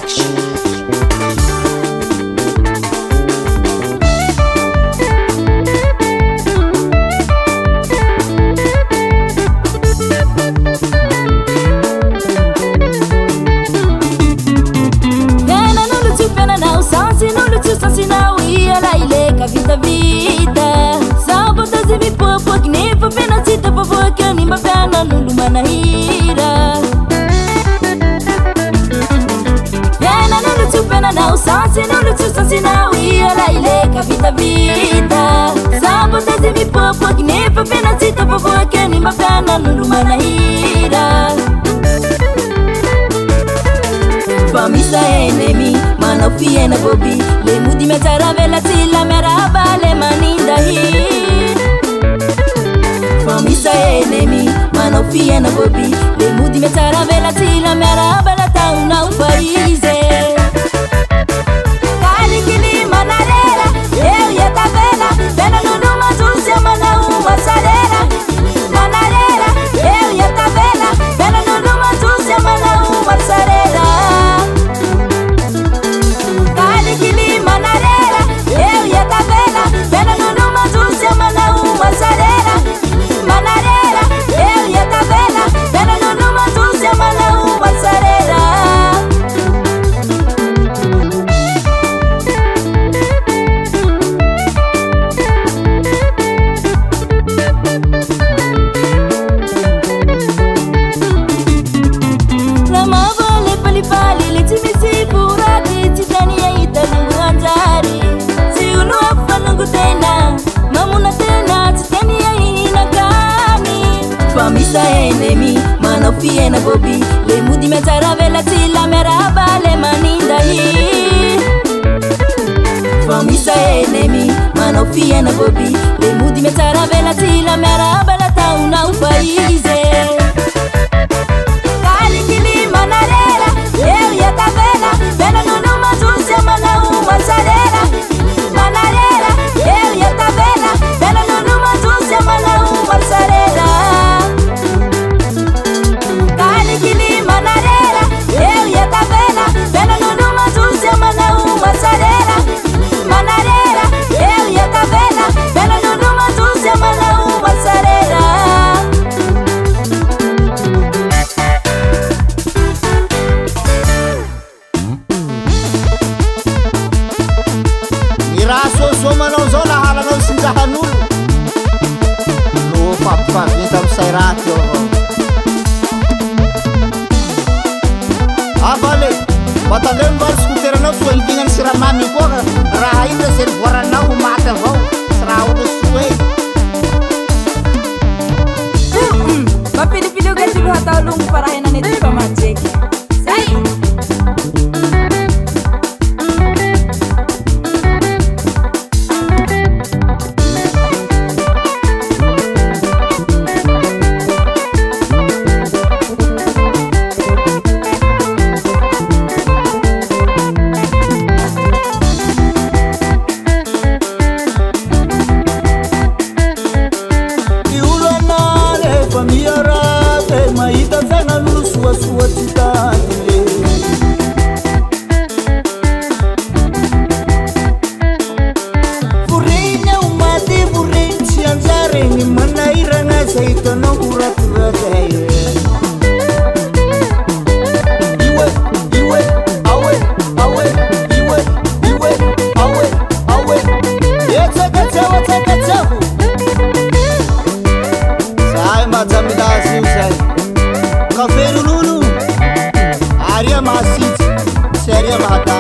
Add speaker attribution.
Speaker 1: Production.
Speaker 2: Vida vida Sabo tazi mi popo Kini papena sita popo Kani mapena nulu manahira Yana nulu tupena na usansi Nulu tusansi na uia la ileka vida vida Sabo tazi mi popo Kini papena sita popo Kani mapena nulu manahira Famisa enemi Mana ufie na bobi Le mudi metara vela tila meraba le maninda hi Famisa enemi Mana ufie na bobi Le mudi metara vela tila meraba la tauna ufaize Kali kili manarera Eu yeta vela Vela nunuma tusia mana umasarera Manarera Eu yeta vela Vela nunuma tusia mana umasarera Fie na bobi Le mudi metara vela tila meraba le maninda hi Famisa enemi Mano fie na bobi Le mudi metara vela tila meraba la tauna ufaize Kali kili manarera Eu yeta vela Vela nunuma tusia mana umasarera Manarera Eu yeta vela Vela nunuma tusia mana umasarera
Speaker 3: Batalhão vai escutar não sua idinha será mami porra rainha ser fora não mata vão será o sué
Speaker 2: Papi filho que tu hata longo para rena nete para matek sai
Speaker 3: Seria maciço, seria mata.